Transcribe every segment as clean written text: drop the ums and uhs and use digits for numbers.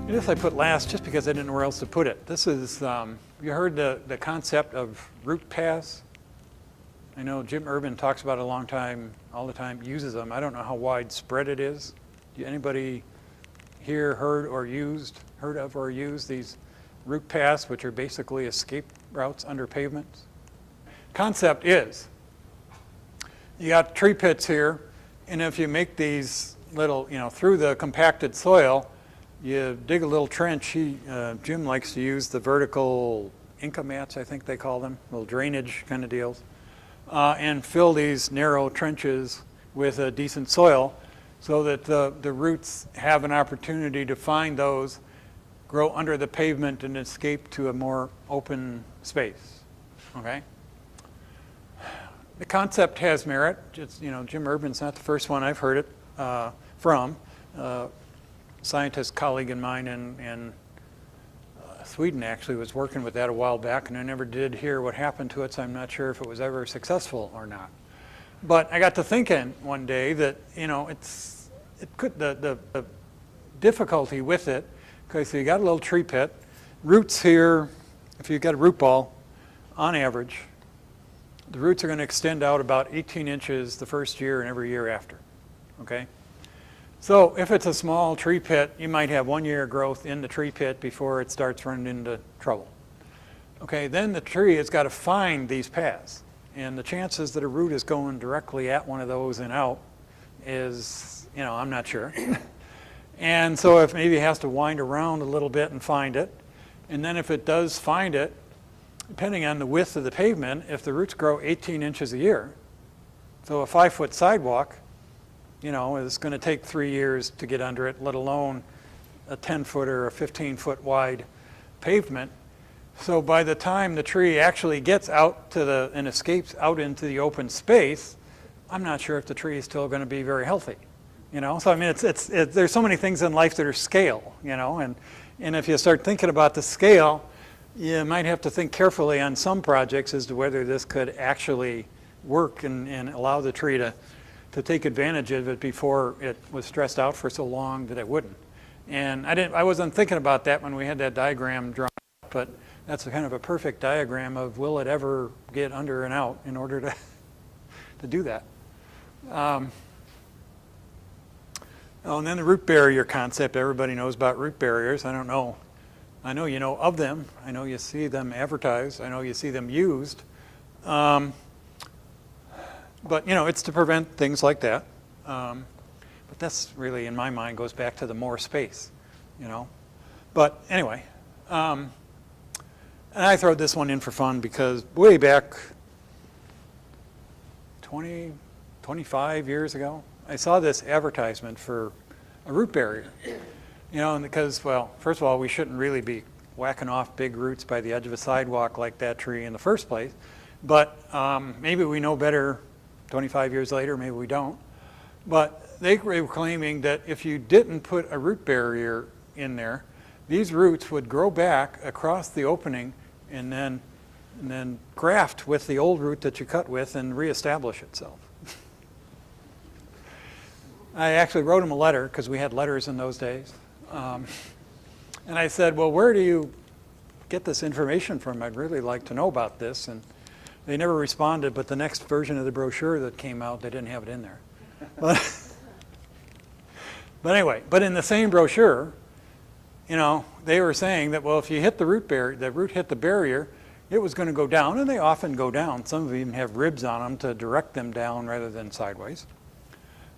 This I put last just because I didn't know where else to put it. This is, you heard the concept of root paths? I know Jim Urban talks about it all the time, uses them. I don't know how widespread it is. Anybody here heard of or used these root paths, which are basically escape routes under pavements? Concept is, you got tree pits here, and if you make these little, through the compacted soil, you dig a little trench. Jim likes to use the vertical Inca mats, I think they call them, little drainage kind of deals, and fill these narrow trenches with a decent soil so that the roots have an opportunity to find those, grow under the pavement, and escape to a more open space, okay? The concept has merit. Jim Urban's not the first one I've heard it from. Scientist colleague of mine in Sweden actually was working with that a while back, and I never did hear what happened to it, so I'm not sure if it was ever successful or not. But I got to thinking one day that the difficulty with it, because you got a little tree pit, roots here, if you got a root ball, on average, the roots are going to extend out about 18 inches the first year and every year after, okay? So if it's a small tree pit, you might have 1 year growth in the tree pit before it starts running into trouble. Okay, then the tree has got to find these paths. And the chances that a root is going directly at one of those and out is, I'm not sure. And so if maybe it has to wind around a little bit and find it. And then if it does find it, depending on the width of the pavement, if the roots grow 18 inches a year, so a 5-foot sidewalk, it's going to take 3 years to get under it, let alone a 10-foot or a 15-foot wide pavement. So by the time the tree actually gets out and escapes out into the open space, I'm not sure if the tree is still going to be very healthy. So I mean, there's so many things in life that are scale, and if you start thinking about the scale, you might have to think carefully on some projects as to whether this could actually work and allow the tree to take advantage of it before it was stressed out for so long that it wouldn't. And I wasn't thinking about that when we had that diagram drawn up, but that's kind of a perfect diagram of will it ever get under and out in order to do that. And then the root barrier concept. Everybody knows about root barriers. I don't know. I know you know of them. I know you see them advertised. I know you see them used. But, it's to prevent things like that. But that's really, in my mind, goes back to the more space, But anyway, and I throw this one in for fun because way back 25 years ago, I saw this advertisement for a root barrier. And because, well, first of all, we shouldn't really be whacking off big roots by the edge of a sidewalk like that tree in the first place. But maybe we know better 25 years later, maybe we don't. But they were claiming that if you didn't put a root barrier in there, these roots would grow back across the opening and then graft with the old root that you cut with and reestablish itself. I actually wrote them a letter because we had letters in those days. And I said, well, where do you get this information from? I'd really like to know about this. And they never responded, but the next version of the brochure that came out, they didn't have it in there. But anyway, in the same brochure, they were saying that, well, if you hit the root hit the barrier, it was going to go down, and they often go down. Some of them even have ribs on them to direct them down rather than sideways.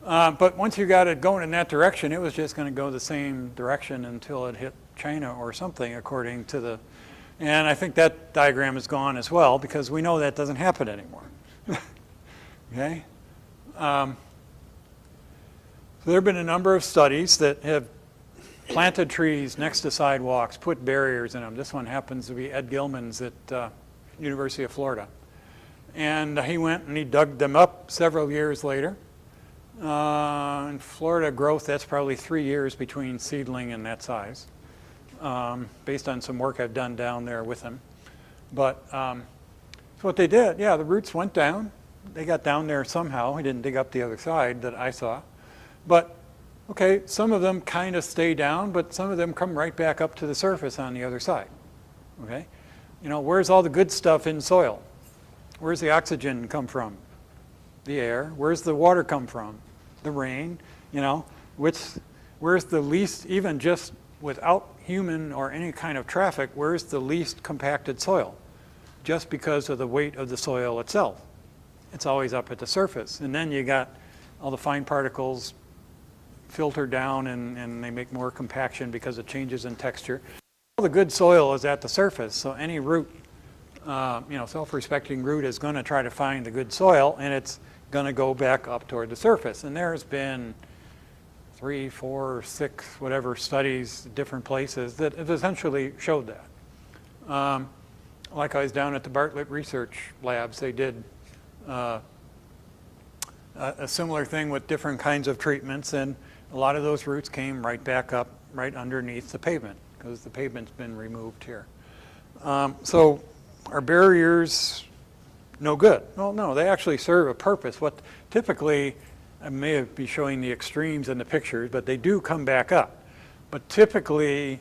But once you got it going in that direction, it was just going to go the same direction until it hit China or something, according to the... And I think that diagram is gone as well, because we know that doesn't happen anymore. Okay? So there have been a number of studies that have planted trees next to sidewalks, put barriers in them. This one happens to be Ed Gilman's at University of Florida. And he went and he dug them up several years later. In Florida growth, that's probably 3 years between seedling and that size, based on some work I've done down there with him. But so what they did, the roots went down. They got down there somehow. He didn't dig up the other side that I saw. But Okay, some of them kind of stay down, but some of them come right back up to the surface on the other side. Okay? Where's all the good stuff in soil? Where's the oxygen come from? The air. Where's the water come from? The rain. Where's the least, even just without human or any kind of traffic, where's the least compacted soil? Just because of the weight of the soil itself. It's always up at the surface. And then you got all the fine particles filter down and they make more compaction because of changes in texture. All the good soil is at the surface, so any root, self-respecting root is going to try to find the good soil, and it's going to go back up toward the surface. And there's been 3, 4, 6, whatever studies, different places that have essentially showed that. Like I was down at the Bartlett research labs, they did a similar thing with different kinds of treatments, and a lot of those roots came right back up, right underneath the pavement, because the pavement's been removed here. So are barriers no good? Well, no, they actually serve a purpose. What typically, I may be showing the extremes in the pictures, but they do come back up. But typically, as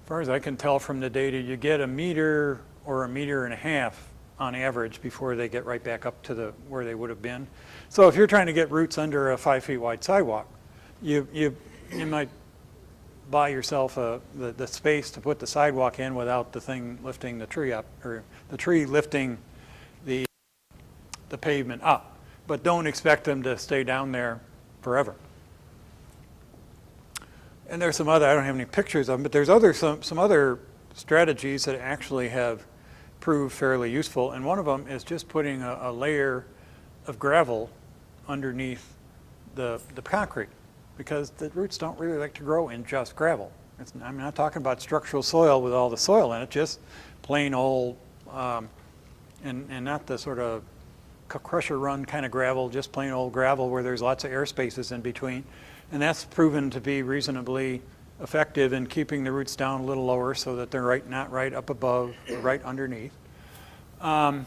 far as I can tell from the data, you get 1 meter or 1.5 meters on average before they get right back up to where they would have been. So if you're trying to get roots under a 5 feet wide sidewalk, you might buy yourself the space to put the sidewalk in without the thing lifting the tree up, or the tree lifting the pavement up. But don't expect them to stay down there forever. And there's some other, I don't have any pictures of them, but there's some other strategies that actually have proved fairly useful. And one of them is just putting a layer of gravel underneath the concrete, because the roots don't really like to grow in just gravel. I'm not talking about structural soil with all the soil in it, just plain old, and not the sort of crusher run kind of gravel, just plain old gravel where there's lots of air spaces in between. And that's proven to be reasonably effective in keeping the roots down a little lower so that they're not right up above, or right underneath. Bartlett,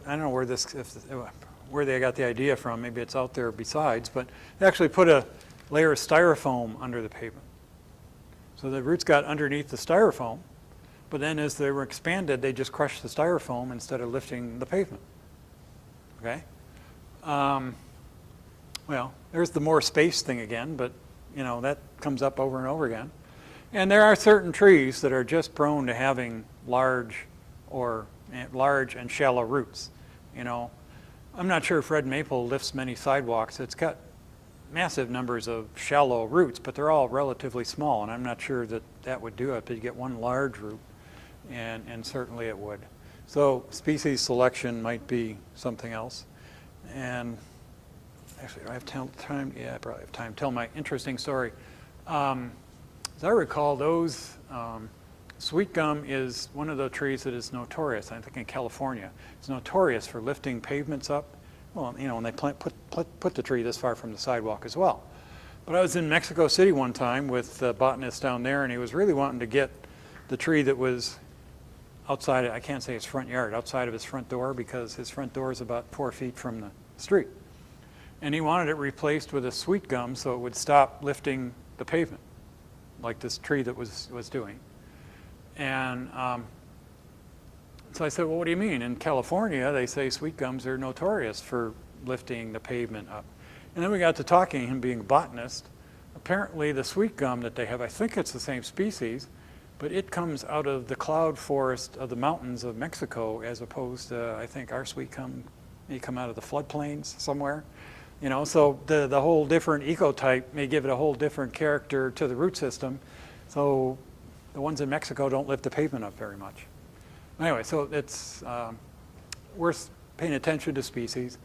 I don't know where they got the idea from, maybe it's out there besides, but they actually put a layer of styrofoam under the pavement. So the roots got underneath the styrofoam, but then as they were expanded, they just crushed the styrofoam instead of lifting the pavement. Okay? Well, there's the more space thing again, but that comes up over and over again. And there are certain trees that are just prone to having large and shallow roots. I'm not sure if red maple lifts many sidewalks. It's got massive numbers of shallow roots, but they're all relatively small, and I'm not sure that would do it. But you get one large root, and certainly it would. So species selection might be something else. And actually, do I have time? Yeah, I probably have time to tell my interesting story. As I recall, sweet gum is one of the trees that is notorious, I think in California. It's notorious for lifting pavements up. Well, when they put the tree this far from the sidewalk as well. But I was in Mexico City one time with the botanist down there, and he was really wanting to get the tree that was outside, I can't say his front yard, outside of his front door, because his front door is about 4 feet from the street. And he wanted it replaced with a sweet gum so it would stop lifting the pavement, like this tree that was doing. And so I said, well, what do you mean? In California, they say sweet gums are notorious for lifting the pavement up. And then we got to talking, him being a botanist. Apparently the sweet gum that they have, I think it's the same species, but it comes out of the cloud forest of the mountains of Mexico, as opposed to, I think our sweet gum may come out of the floodplains somewhere. So the whole different ecotype may give it a whole different character to the root system. So the ones in Mexico don't lift the pavement up very much. Anyway, so it's worth paying attention to species.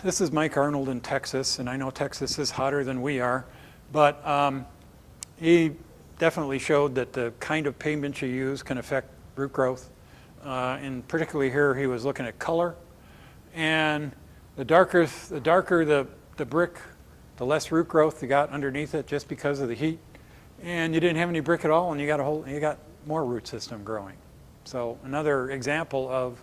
This is Mike Arnold in Texas, and I know Texas is hotter than we are, but he definitely showed that the kind of pavement you use can affect root growth. And particularly here, he was looking at color. And the darker the brick, the less root growth you got underneath it just because of the heat. And you didn't have any brick at all, and you got more root system growing. So another example of,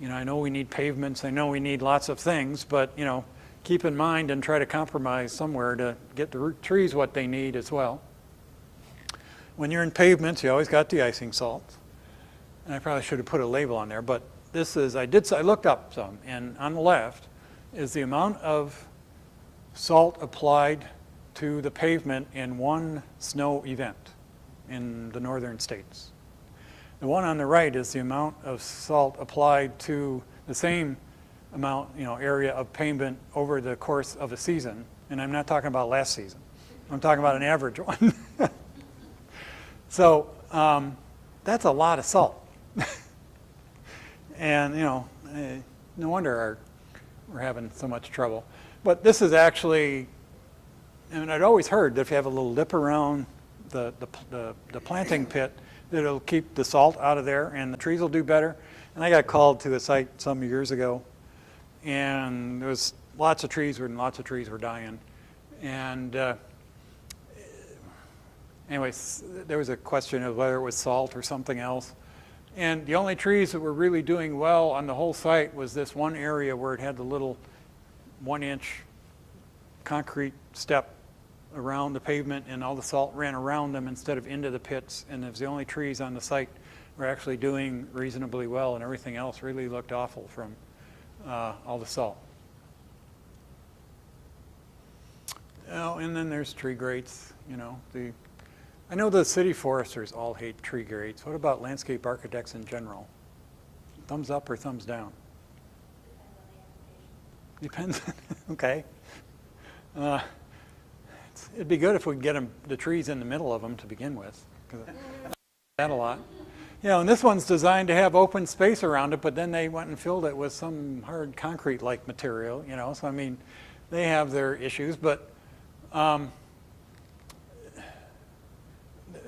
I know we need pavements, I know we need lots of things, but you keep in mind and try to compromise somewhere to get the root trees what they need as well. When you're in pavements, you always got deicing salts. And I probably should have put a label on there, but this is, I looked up some, and on the left is the amount of salt applied to the pavement in one snow event in the northern states. The one on the right is the amount of salt applied to the same amount, area of pavement over the course of a season. And I'm not talking about last season. I'm talking about an average one. So that's a lot of salt. And, no wonder we're having so much trouble. But this is actually, I'd always heard that if you have a little lip around the planting pit, that it'll keep the salt out of there and the trees will do better. And I got called to a site some years ago, and there was lots of trees were dying. And anyways, there was a question of whether it was salt or something else. And the only trees that were really doing well on the whole site was this one area where it had the little 1-inch concrete step around the pavement, and all the salt ran around them instead of into the pits. And it was the only trees on the site were actually doing reasonably well, and everything else really looked awful from all the salt. And then there's tree grates. I know the city foresters all hate tree grates. What about landscape architects in general? Thumbs up or thumbs down? Depends. Okay. It'd be good if we could get the trees in the middle of them to begin with. I like that a lot. And this one's designed to have open space around it, but then they went and filled it with some hard concrete-like material. So I mean, they have their issues, but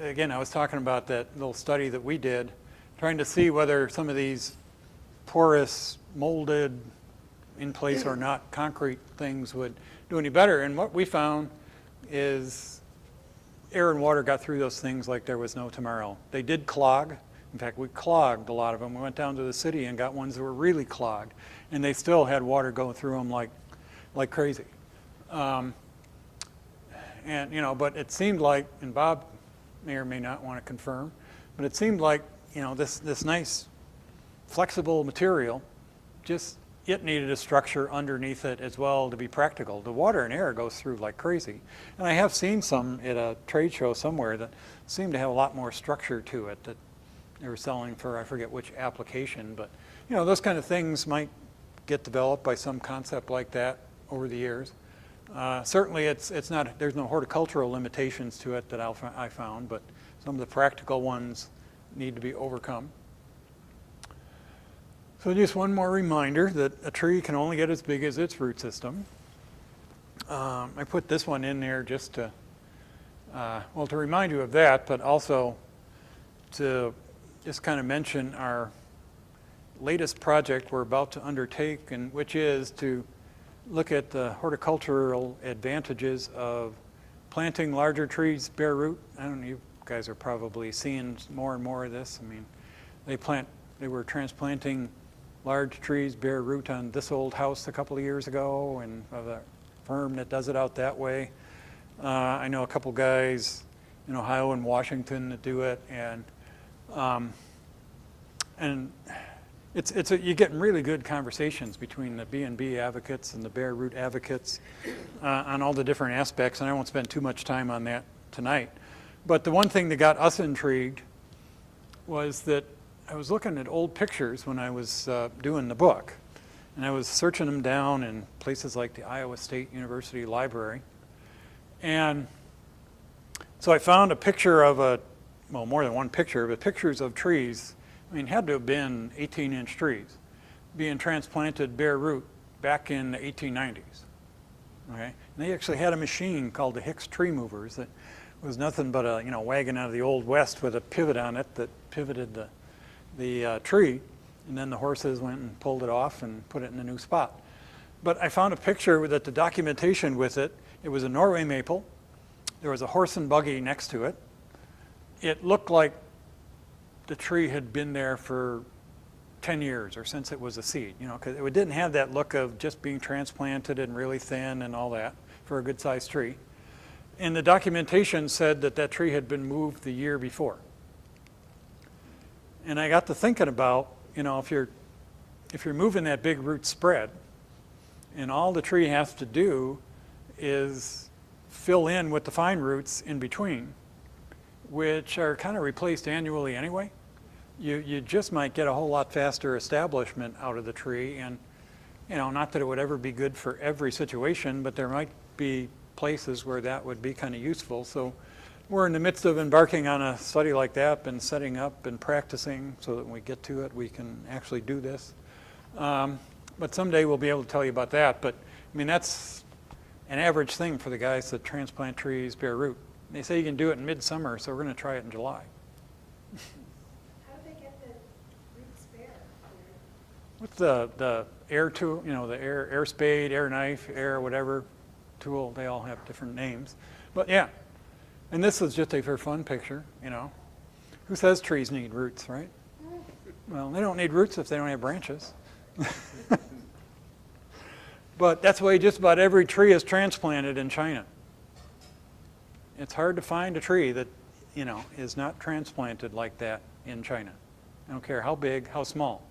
again, I was talking about that little study that we did, trying to see whether some of these porous, molded, in place or not concrete things would do any better. And what we found is air and water got through those things like there was no tomorrow. They did clog. In fact, we clogged a lot of them. We went down to the city and got ones that were really clogged, and they still had water going through them like crazy. But it seemed like, and Bob may or may not want to confirm, but it seemed like, this nice flexible material, it needed a structure underneath it as well to be practical. The water and air goes through like crazy. And I have seen some at a trade show somewhere that seemed to have a lot more structure to it that they were selling for, I forget which application, but those kind of things might get developed by some concept like that over the years. Certainly it's not, there's no horticultural limitations to it that I found, but some of the practical ones need to be overcome. So just one more reminder that a tree can only get as big as its root system. I put this one in there just to remind you of that, but also to just kind of mention our latest project we're about to undertake, and which is to look at the horticultural advantages of planting larger trees bare root. I don't know, you guys are probably seeing more and more of this. I mean, they were transplanting large trees bare root on this old house a couple of years ago, and of a firm that does it out that way. I know a couple guys in Ohio and Washington that do it, and you're getting really good conversations between the B&B advocates and the bare root advocates on all the different aspects, and I won't spend too much time on that tonight. But the one thing that got us intrigued was that I was looking at old pictures when I was doing the book, and I was searching them down in places like the Iowa State University Library. And so I found a picture of more than one picture, but pictures of trees. I mean, had to have been 18-inch trees being transplanted bare root back in the 1890s. Okay? And they actually had a machine called the Hicks tree movers that was nothing but a wagon out of the Old West with a pivot on it that pivoted the tree, and then the horses went and pulled it off and put it in a new spot. But I found a picture that the documentation with it was a Norway maple. There was a horse and buggy next to it. It looked like the tree had been there for 10 years or since it was a seed, because it didn't have that look of just being transplanted and really thin and all that for a good-sized tree. And the documentation said that that tree had been moved the year before. And I got to thinking about, if you're moving that big root spread, and all the tree has to do is fill in with the fine roots in between, which are kind of replaced annually anyway, you just might get a whole lot faster establishment out of the tree. And not that it would ever be good for every situation, but there might be places where that would be kind of useful. So we're in the midst of embarking on a study like that, been setting up and practicing so that when we get to it we can actually do this. But someday we'll be able to tell you about that. But I mean, that's an average thing for the guys that transplant trees bare root. They say you can do it in midsummer, so we're going to try it in July. How do they get the roots bare? With the air tool, the air spade, air knife, air whatever tool, they all have different names. But yeah, and this is just a for fun picture, Who says trees need roots, right? Well, they don't need roots if they don't have branches. But that's the way just about every tree is transplanted in China. It's hard to find a tree that, is not transplanted like that in China. I don't care how big, how small.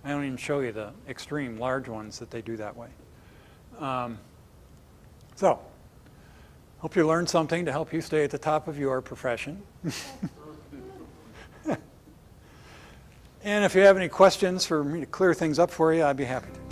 I don't even show you the extreme large ones that they do that way. So, hope you learned something to help you stay at the top of your profession. And if you have any questions for me to clear things up for you, I'd be happy to.